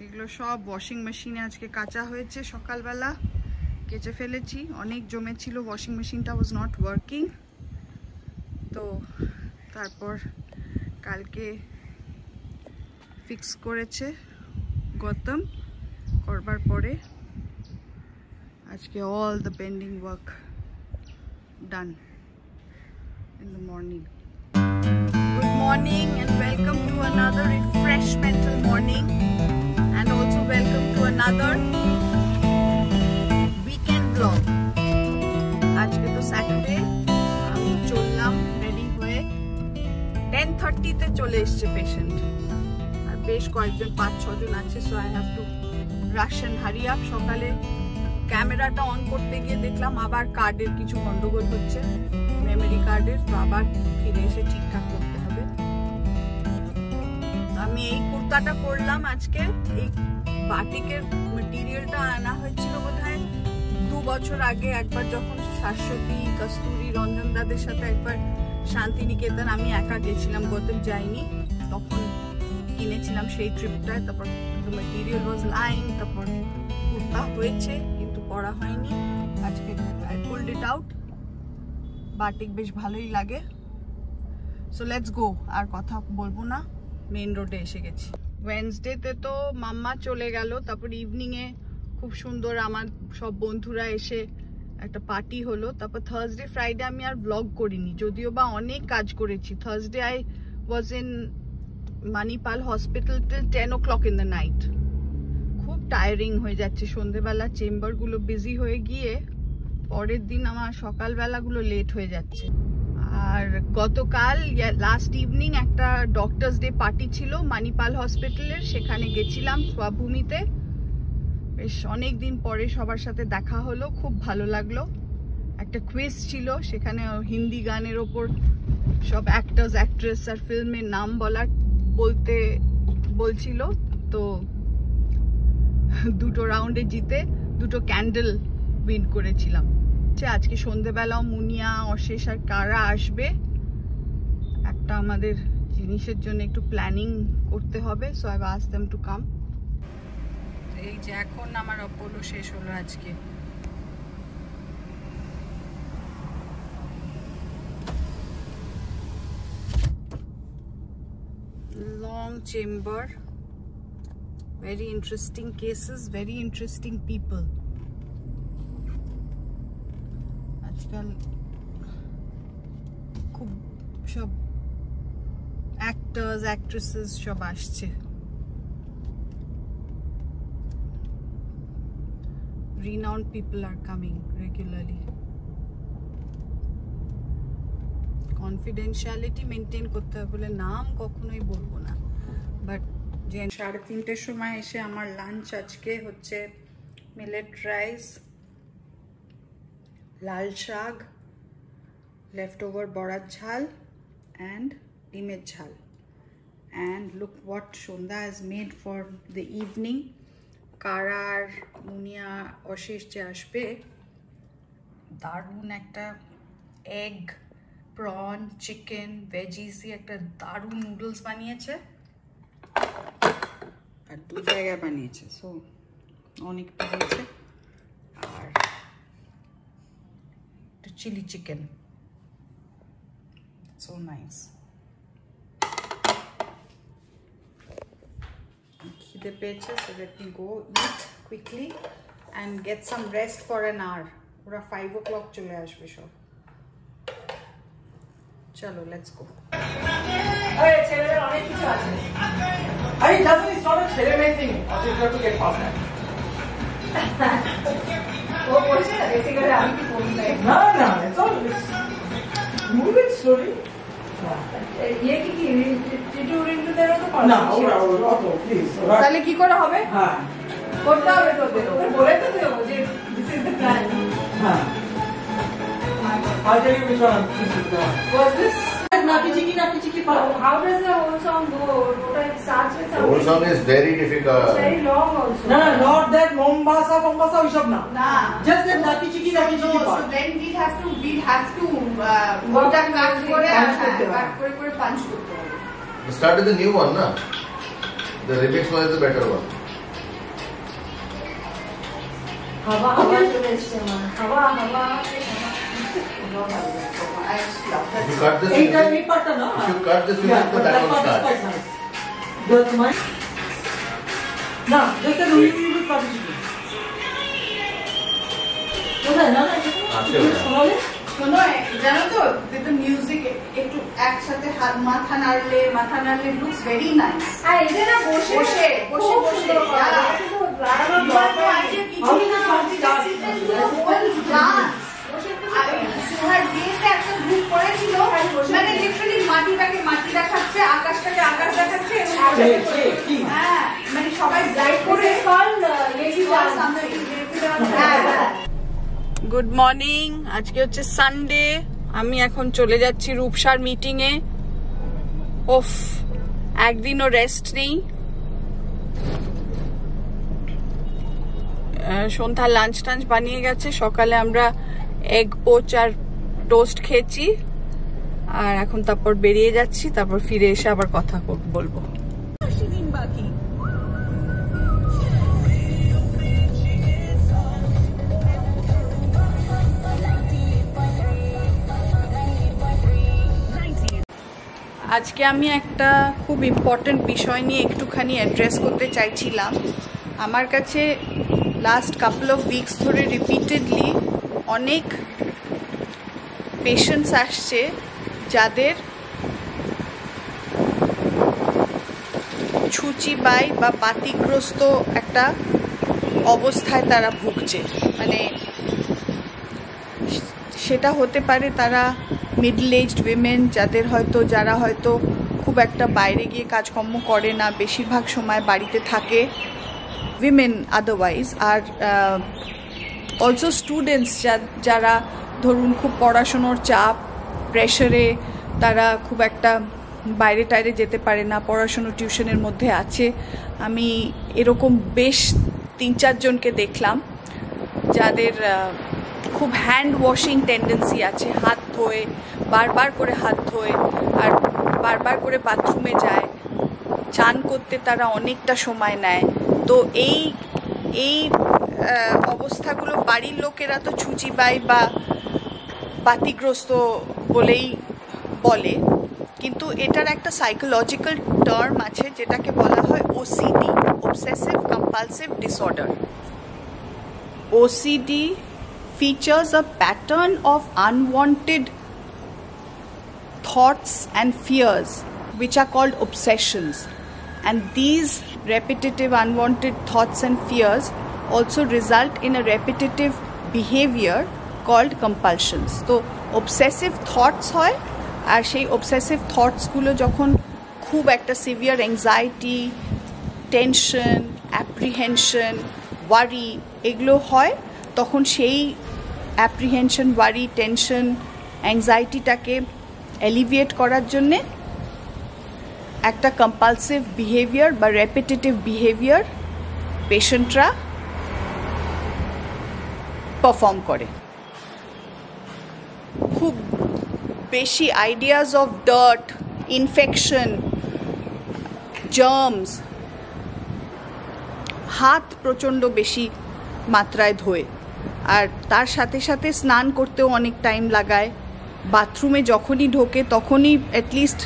এগুলো সব ওয়াশিং মেশিনে আজকে কাচা হয়েছে, সকালবেলা কেচে ফেলেছি। অনেক জমেছিল, ওয়াশিং মেশিনটা ওয়াজ নট ওয়ার্কিং। তো তারপর কালকে ফিক্স করেছে গৌতম, করবার পরে আজকে all the pending work done in the morning. Good morning and welcome to another refreshmental morning, and also welcome to another weekend vlog. আজকে তো স্যাটারডে, আমি চললাম রেডি হয়ে। 10:30 তে চলে এসছে পেশেন্ট, আর বেশ কয়েকজন 5-6 জন আছে। So I have to rush and hurry up. সকালে ক্যামেরাটা অন করতে গিয়ে দেখলাম আবার কার্ডের কিছু গন্ডগোল হচ্ছে, মেমোরি কার্ডের। তো আবার ফিরে এসে ঠিকঠাক করতে হবে। আমি এই কুর্তাটা পরলাম আজকে। এই বাটিকের মেটেরিয়ালটা আনা হয়েছিল বোধহয় 2 বছর আগে একবার, যখন শাশ্বতী, কস্তুরী, রঞ্জন দাদের সাথে একবার শান্তিনিকেতন আমি একা গেছিলাম, গৌতম যাইনি, তখন কিনেছিলাম সেই ট্রিপটায়। তারপর মেটেরিয়াল ওয়াজ লাইং, তারপর কুর্তা হয়েছে কিন্তু পরা হয়নি। আজকে I pulled it out. Batik বেশ ভালোই লাগে। সো লেটস গো, আর কথা বলবো না, মেইন রোডে এসে গেছি। ওয়েডনেসডেতে তো মাম্মা চলে গেল, তারপর ইভিনিংয়ে খুব সুন্দর আমার সব বন্ধুরা এসে একটা পার্টি হলো। তারপর থার্সডে ফ্রাইডে আমি আর ব্লগ করিনি, যদিও বা অনেক কাজ করেছি। Thursday I was in Manipal hospital till 10 o'clock in the night। খুব টায়ারিং হয়ে যাচ্ছে, সন্ধ্যেবেলা চেম্বারগুলো বিজি হয়ে গিয়ে পরের দিন আমার সকালবেলাগুলো লেট হয়ে যাচ্ছে। আর গতকাল লাস্ট ইভিনিং একটা ডক্টরস ডে পার্টি ছিল মানিপাল হসপিটালের, সেখানে গেছিলাম স্বভূমিতে। বেশ অনেকদিন পরে সবার সাথে দেখা হলো, খুব ভালো লাগলো। একটা কুইজ ছিল সেখানে, হিন্দি গানের ওপর সব অ্যাক্টার্স অ্যাক্ট্রেস আর ফিল্মের নাম বলছিল। তো 2টো রাউন্ডে জিতে 2টো ক্যান্ডেল উইন করেছিলাম। আজকে সন্ধ্যেবেলাও মুনিয়া, অশেষ আর কারা আসবে। একটা আমাদের জিনিসের জন্য একটু প্ল্যানিং করতে হবে। So I asked them to come. এই যে এখন আমার অপোলো শেষ হলো আজকে। Long chamber, very interesting cases, very interesting people. আজকাল খুব সব অ্যাক্টার্স অ্যাক্ট্রেসেস সব আসছে। Renowned people are coming regularly. Confidentiality maintain করতে হবে বলে নাম কখনোই বলবো না। বাট 3:30 সময় এসে আমার লাঞ্চ আজকে হচ্ছে মিলেট রাইস, লাল শাক, লেফট ওভার বড়ার ঝাল and ডিমের ঝাল। And look what Shonda has made for the evening. কারার, মুনিয়া, অশেষ যে আসবে, দারুণ একটা এগ, প্রন, চিকেন, ভেজিস দিয়ে একটা দারুণ নুডলস বানিয়েছে, আর 2 জায়গায় বানিয়েছে। সো অনেক পেয়েছে। আর একটু চিলি চিকেন, সো নাইস। খিদে পেয়েছে, so let me go eat quickly and get some rest for an hour. ওরা 5 o'clock চলে আসবে সব। চলো লেটস গো। আরে ছেলেদের অনেক কিছু আছে। আরে ডাজন্ট ইজ নট আ ছেলে মেয়ে thing. I have to get fast. ও বলছে না বেসিক্যালি আমি কি বলি না না it's all move it slowly. ये কি টিটুরিন টু দেরো তো না ওরা অত প্লিজ। তাহলে কি করে হবে? হ্যাঁ করতে হবে তো, বলে তো দেবো যে দিস ইজ দ্য প্ল্যান। হ্যাঁ I'll tell you which one was this. Naki chiki. How does the whole song go? It starts with something. The whole song is very difficult. It's very long also. No, not that Mombasa we shop now. Nah. Just that Naki chiki part. So then we'd have to ওটা কাজ করে punch করতে হবে. Start with the new one, na? The remix one is the better one. হাওয়া হাওয়া চলে এসছে আমার হাওয়া হাওয়া If you cut this, if you cut this, that will start. That's mine. No, just a really good partition. কোথায় না না শোনালে শোনো জানো তো মিউজিক একটু একসাথে মাথা নাড়লে লুকস ভেরি নাইস। আর এটা না বসে বসে মাটি দেখাচ্ছে, আকাশটাকে আকাশ দেখাচ্ছে, হ্যাঁ মানে সবাই লাইট করে। গুড মর্নিং, আজকে হচ্ছে সানডে। আমি এখন চলে যাচ্ছি রূপসার মিটিং এ। ওফ, একদিনও রেস্ট নেই। সন্ধ্যা লাঞ্চ টাঞ্চ বানিয়ে গেছে, সকালে আমরা এগ পোচ আর টোস্ট খেয়েছি, আর এখন তারপর বেরিয়ে যাচ্ছি, তারপর ফিরে এসে আবার কথা বলবো। দিন বাকি আজকে আমি একটা খুব ইম্পর্টেন্ট বিষয় নিয়ে একটুখানি অ্যাড্রেস করতে চাইছিলাম। আমার কাছে লাস্ট কাপল অফ উইকস ধরে রিপিটেডলি অনেক পেশেন্টস আসছে যাদের ছুচিবাই বা বাতিগ্রস্ত একটা অবস্থায় তারা ভুগছে। মানে সেটা হতে পারে তারা মিডল এজড উইমেন, যারা হয়তো খুব একটা বাইরে গিয়ে কাজকর্ম করে না, বেশিরভাগ সময় বাড়িতে থাকে, women otherwise. Are also students যারা ধরুন খুব পড়াশুনোর চাপ, প্রেশারে তারা খুব একটা বাইরে টাইরে যেতে পারে না, পড়াশুনো টিউশনের মধ্যে আছে। আমি এরকম বেশ 3-4 জনকে দেখলাম যাদের খুব হ্যান্ড ওয়াশিং টেন্ডেন্সি আছে, হাত ধোয়, বারবার করে হাত ধোয়, আর বারবার করে বাথরুমে যায়, চান করতে তারা অনেকটা সময় নেয়। তো এই অবস্থাগুলো বাড়ির লোকেরা তো ছুচিবাই বা বাতিগ্রস্ত বলেই বলে, কিন্তু এটার একটা সাইকোলজিক্যাল টার্ম আছে যেটাকে বলা হয় OCD, obsessive compulsive disorder. OCD features a pattern of unwanted thoughts and fears which are called obsessions, and these repetitive unwanted thoughts and fears also result in a repetitive behavior called compulsions. So obsessive thoughts hoy, আর সেই obsessive thoughts গুলো যখন খুব একটা severe anxiety, tension, apprehension, worry এগুলো হয়, তখন সেই অ্যাপ্রিহেনশন, ওয়ারি, টেনশন, অ্যাংজাইটিটাকে এলিভিয়েট করার জন্যে একটা কম্পালসিভ বিহেভিয়ার বা রেপিটেটিভ বিহেভিয়ার পেশেন্টরা পারফর্ম করে। খুব বেশি ideas of dirt, infection, germs, হাত প্রচণ্ড বেশি মাত্রায় ধোয়, আর তার সাথে সাথে স্নান করতেও অনেক টাইম লাগায়। বাথরুমে যখনই ঢোকে তখনই at least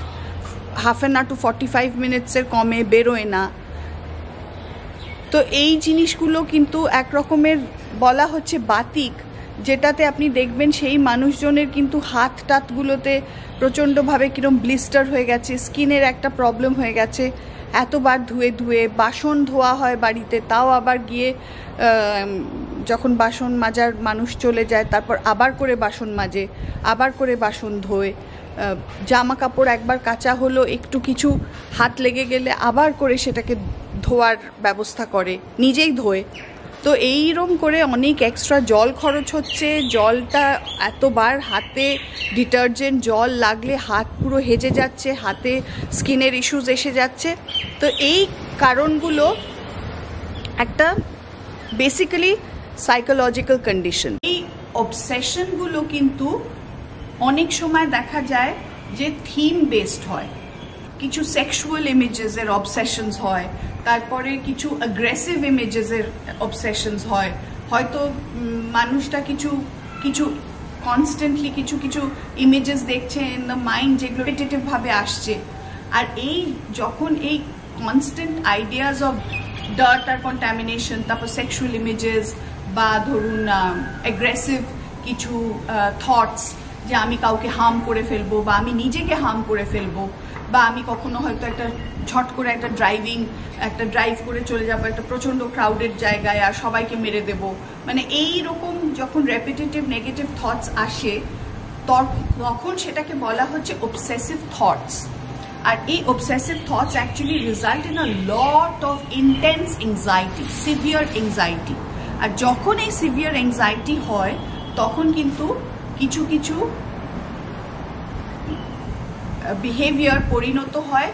half an hour to 45 মিনিটসের কমে বেরোয় না। তো এই জিনিসগুলো কিন্তু এক রকমের বলা হচ্ছে বাতিক, যেটাতে আপনি দেখবেন সেই মানুষজনের কিন্তু হাত টাতগুলোতে প্রচণ্ডভাবে কিরম ব্লিস্টার হয়ে গেছে, স্কিনের একটা প্রবলেম হয়ে গেছে। এতবার ধুয়ে ধুয়ে বাসন ধোয়া হয় বাড়িতে, তাও আবার গিয়ে যখন বাসন মাজার মানুষ চলে যায় তারপর আবার করে বাসন মাজে, আবার করে বাসন ধোয়। জামা কাপড় একবার কাচা হলো, একটু কিছু হাত লেগে গেলে আবার করে সেটাকে ধোয়ার ব্যবস্থা করে, নিজেই ধোয়। তো এইরকম করে অনেক এক্সট্রা জল খরচ হচ্ছে। জলটা এতবার হাতে ডিটারজেন্ট জল লাগলে হাত পুরো হেজে যাচ্ছে, হাতে স্কিনের ইস্যুস এসে যাচ্ছে। তো এই কারণগুলো একটা বেসিক্যালি সাইকোলজিক্যাল কন্ডিশন। এই অবসেশনগুলো কিন্তু অনেক সময় দেখা যায় যে থিম বেসড হয়। কিছু সেক্সুয়াল ইমেজেসের অবসেশনস হয়, তারপরে কিছু অ্যাগ্রেসিভ ইমেজেসের অবসেশনস হয়, হয়তো মানুষটা কিছু কিছু কনস্ট্যান্টলি কিছু কিছু ইমেজেস দেখছে ইন দ্য মাইন্ড, যেগুলো রিপিটেটিভ ভাবে আসছে। আর এই যখন এই কনস্ট্যান্ট আইডিয়াস অফ ডার্ট আর কন্টামিনেশন, তারপর সেক্সুয়াল ইমেজেস বা ধরুন অ্যাগ্রেসিভ কিছু থটস, যে আমি কাউকে হার্ম করে ফেলবো বা আমি নিজেকে হার্ম করে ফেলবো, বা আমি কখনো হয়তো একটা ঝট করে একটা ড্রাইভ করে চলে যাবো একটা প্রচণ্ড ক্রাউডেড জায়গায় আর সবাইকে মেরে দেব, মানে এই রকম যখন রেপিটেটিভ নেগেটিভ থটস আসে তখন সেটাকে বলা হচ্ছে অবসেসিভ থটস। আর এই obsessive thoughts actually result in a lot of intense anxiety, severe anxiety. আর যখন এই সিভিয়ার এংজাইটি হয় তখন কিন্তু কিছু কিছু বিহেভিয়ার পরিণত হয়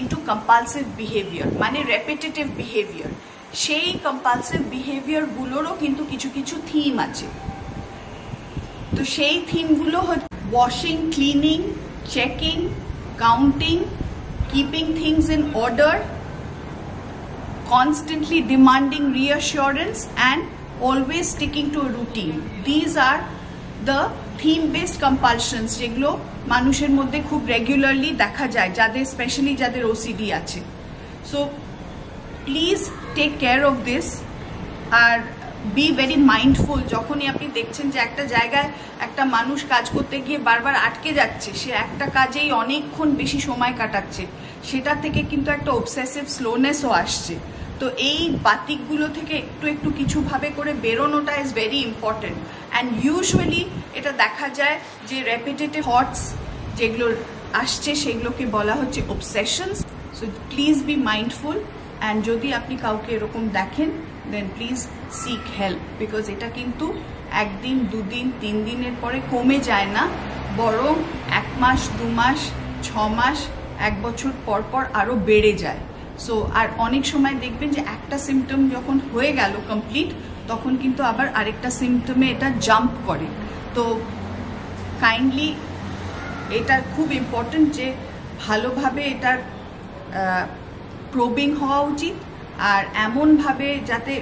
ইন্টু কম্পালসিভ বিহেভিয়ার, মানে রেপিটেটিভ বিহেভিয়ার। সেই কম্পালসিভ বিহেভিয়ারগুলোরও কিন্তু কিছু কিছু থিম আছে। তো সেই থিমগুলো হচ্ছে washing, cleaning, checking, counting, keeping things in order, constantly demanding reassurance and always sticking to a routine. These are the theme-based compulsions যেগুলো মানুষের মধ্যে খুব রেগুলারলি দেখা যায়, যাদের স্পেশালি যাদের OCD আছে। So please take care of this আর বি ভেরি মাইন্ডফুল। যখনই আপনি দেখছেন যে একটা জায়গায় একটা মানুষ কাজ করতে গিয়ে বারবার আটকে যাচ্ছে, সে একটা কাজেই অনেকক্ষণ বেশি সময় কাটাচ্ছে, সেটা থেকে কিন্তু একটা অবসেসিভ স্লোনেসও আসছে। তো এই বাতিকগুলো থেকে একটু একটু কিছুভাবে করে বেরোনোটা is very important. And usually এটা দেখা যায় যে রেপিটেটিভ থটস যেগুলো আসছে সেগুলোকে বলা হচ্ছে obsessions. So please be mindful, and যদি আপনি কাউকে এরকম দেখেন then please seek help, because এটা কিন্তু একদিন, দুদিন, 3 দিনের পরে কমে যায় না, বরং 1 মাস, 2 মাস, 6 মাস, 1 বছর পর পর আরও বেড়ে যায়। সো আর অনেক সময় দেখবেন যে একটা সিমটম যখন হয়ে গেল কমপ্লিট, তখন কিন্তু আবার আরেকটা সিমটমে এটা জাম্প করে। তো কাইন্ডলি এটা খুব ইম্পর্টেন্ট যে ভালোভাবে এটার প্রবিং হওয়া উচিত, আর এমনভাবে যাতে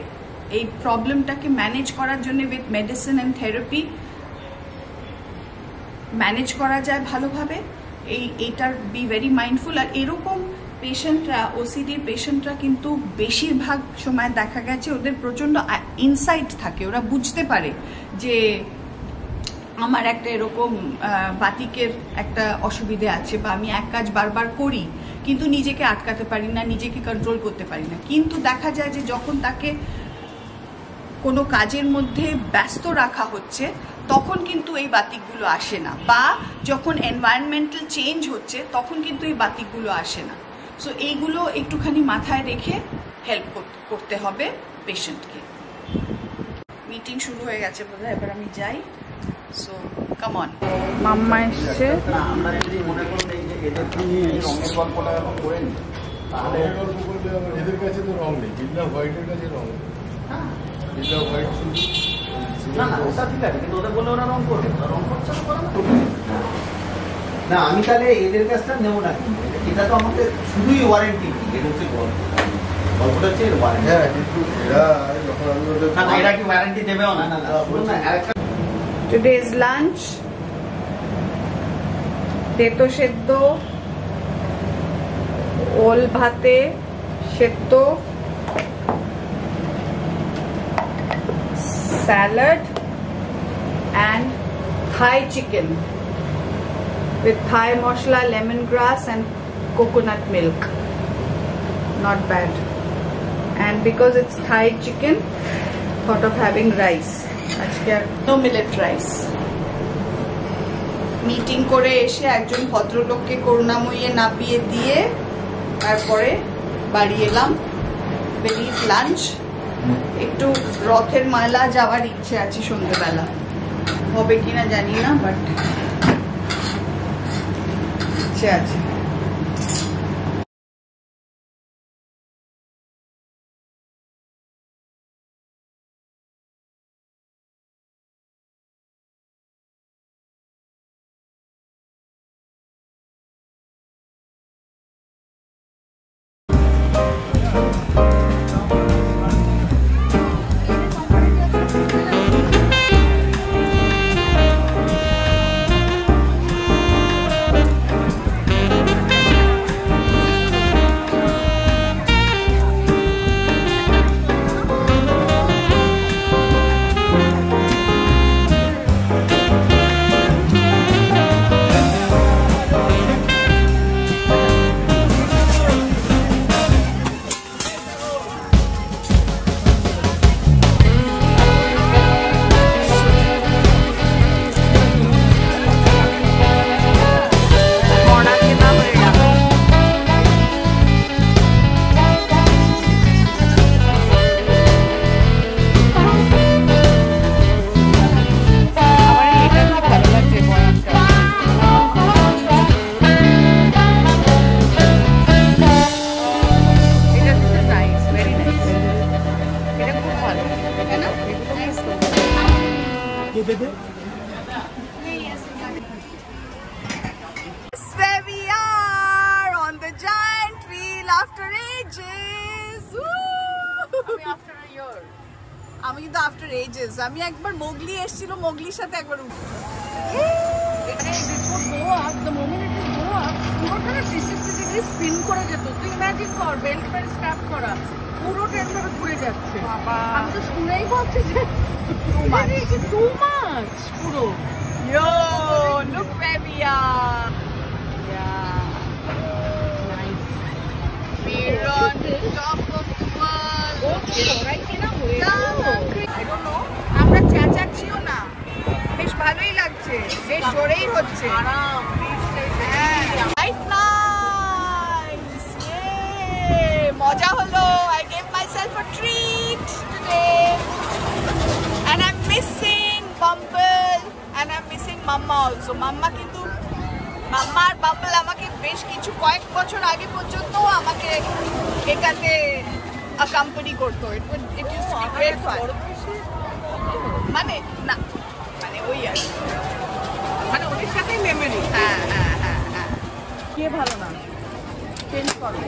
এই প্রবলেমটাকে ম্যানেজ করার জন্য with medicine and therapy manage করা যায় ভালোভাবে। এইটার বি ভেরি মাইন্ডফুল। আর এরকম পেশেন্টরা, ওসিডির পেশেন্টরা কিন্তু বেশিরভাগ সময় দেখা গেছে ওদের প্রচণ্ড ইনসাইট থাকে, ওরা বুঝতে পারে যে আমার একটা এরকম বাতিকের একটা অসুবিধে আছে, বা আমি এক কাজ বারবার করি কিন্তু নিজেকে আটকাতে পারি না, নিজেকে কন্ট্রোল করতে পারি না। কিন্তু দেখা যায় যে যখন তাকে কোনো কাজের মধ্যে ব্যস্ত রাখা হচ্ছে তখন কিন্তু এই বাতিকগুলো আসে না, বা যখন এনভায়রনমেন্টাল চেঞ্জ হচ্ছে তখন কিন্তু এই বাতিকগুলো আসে না। সো এইগুলো একটুখানি মাথায় রেখে হেল্প করতে হবে পেশেন্টকে। মিটিং শুরু হয়ে গেছে বোধহয়, এবার আমি যাই। So come on. মাম্মা এসছে। আমরা যদি মনে করুন এই যে এদের রঙের গল্পটা এখন করে নিই, তাহলে গল্প করলে এদের কাছে তো রং নেই, বিল্লা হোয়াইটের কাছে রং নেই। বিল্লা হোয়াইট না না ওটা ঠিক আছে, কিন্তু ওদের বলে ওরা রং করবে, রং করছে না। আমি তাহলে এদের কাছটা নেবো না, এটা তো আমাকে শুধুই ওয়ারেন্টি, এটা হচ্ছে গল্পটা হচ্ছে ওয়ারেন্টি। হ্যাঁ, কিন্তু এরা যখন আমি ওদের না এরা কি ওয়ারেন্টি দেবেও না। না না আরেকটা Today's lunch, তেতো সেদ্ধ, ওল ভাতে সেদ্ধ, salad and Thai chicken with Thai mashla, lemongrass and coconut milk. Not bad. And because it's Thai chicken, thought of having rice. আজকে আর no millet rice. মিটিং করে এসে একজন ভদ্রলোককে করুণাময়ী নাপিয়ে দিয়ে তারপরে বাড়ি এলাম। বেরিয়ে লাঞ্চ, একটু রথের মেলা যাওয়ার ইচ্ছে আছে সন্ধ্যেবেলা, হবে কিনা জানি না, বাট ইচ্ছে আছে। হিয়ার। আমি কিন্তু আফটার এজেস, আমি একবার মোগলি এসেছিল, মোগলির সাথে একবার স্পিন করে যেত। তুই ইমাজিন কর বেল্ট বেল্ট স্ট্র্যাপ করা পুরো ট্রেন ধরে ঘুরে যাচ্ছে। আমি তো শুনেই বলছি যে টু মাচ পুরো। Yo, look where we are. Yeah. Nice. We're on the top of the world. I don't know. আমরা চেঁচাচ্ছিও না, বেশ ভালোই লাগছে, বেশ জোরেই হচ্ছে। আরাম Right, nice. Yay! মজা হলো। I gave myself a treat today. And I'm missing Bumble. And I'm missing Mama also. Mama কিন্তু মাম্মা আর বাম্বল আমাকে বেশ কিছু কয়েক বছর আগে পর্যন্ত আমাকে এটাতে অ্যাকম্পানি করতো। It is great fun. মানে না, মানে ওই আর মানে ওদের সাথে মেমোরি। হ্যাঁ হ্যাঁ হ্যাঁ হ্যাঁ। কে ভালো না চেঞ্জ করো।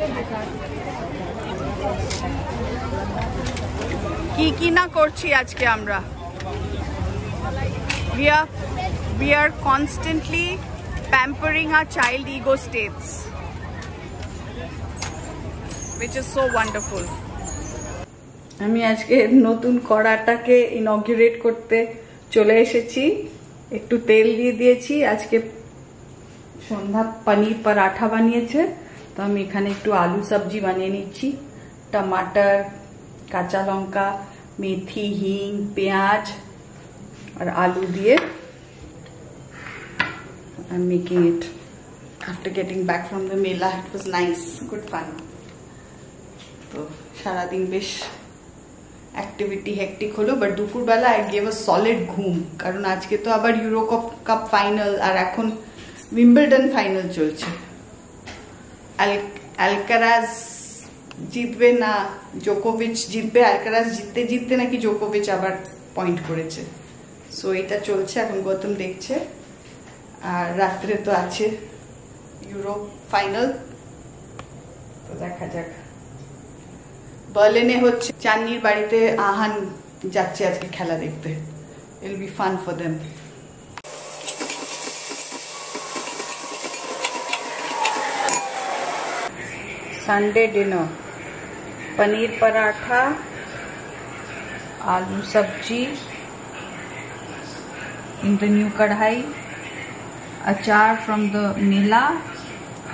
কি না করছি আজকে আমরা। We are constantly pampering our child ego states, which is so wonderful. আমি আজকে নতুন কড়াটাকে ইনঅগ্রেট করতে চলে এসেছি। একটু তেল দিয়ে দিয়েছি। আজকে সন্ধ্যা পনির পরাঠা বানিয়েছে, তো আমি এখানে একটু আলু সবজি বানিয়ে নিচ্ছি। টমাটার, কাঁচা লঙ্কা, মেথি, হিং, পেঁয়াজ আর আলু দিয়ে। I'm making it after getting back from the Mela. It was nice, good fun. তো সারাদিন বেশ অ্যাক্টিভিটি হেক্টিক হলো, বাট দুপুরবেলা I gave a solid ঘুম, কারণ আজকে তো আবার ইউরো কাপ ফাইনাল আর এখন উইম্বলডন ফাইনাল চলছে। অ্যালকারাজ জিতবে না জোকোভিচ জিতবে। অ্যালকারাজ জিততে জিততে নাকি জোকোভিচ আবার পয়েন্ট করেছে। সো এটা চলছে এখন, গৌতম দেখছে। আর রাত্রে তো আছে ইউরো ফাইনাল, তো দেখা যাক। বার্লিনে হচ্ছে, চান্নির বাড়িতে আহান যাচ্ছে আজকে খেলা দেখতে। It will be fun for them. Sunday dinner, paneer paratha, aloo sabji in the new kadhai, achar from the Mela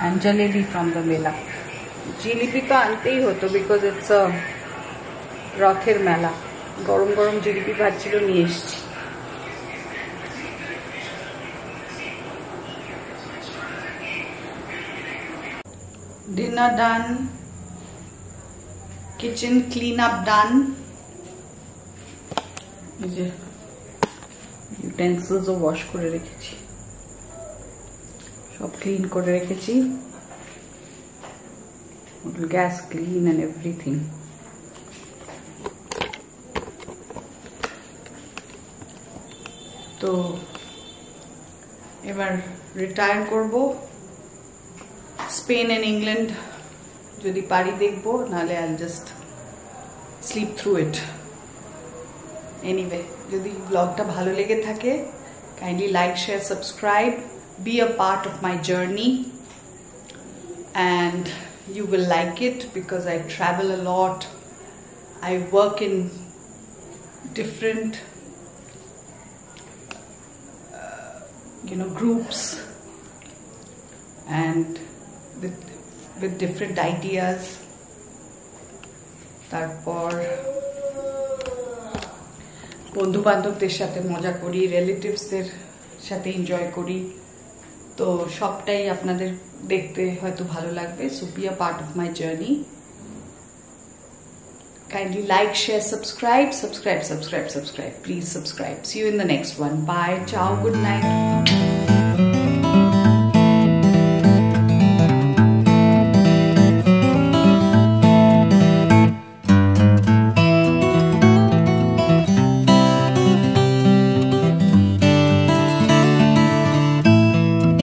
and jalebi from the Mela. Jalebi to ante hi hoto because it's a Rathir Mela. Gorom gorom jalebi bhajchilo niye eschi। Dinner done, kitchen clean up done, utensils wash করে রেখেছি, সব clean করে রেখেছি, gas clean and everything। তো এবার retire করব। Spain and England যদি পারি দেখবো, নাহলে I'll just sleep through it. Anyway, যদি ব্লগটা ভালো লেগে থাকে, kindly like, share, subscribe, be a part of my journey, and you will like it because I travel a lot. I work in different groups and with different ideas. তারপর বন্ধু বান্ধবদের সাথে মজা করি, রিলেটিভসদের সাথে এনজয় করি। তো সবটাই আপনাদের দেখতে হয়তো ভালো লাগবে। So be a part of my journey. Kindly like, share, subscribe. Please subscribe. See you in the next one. Bye. Ciao. Good night.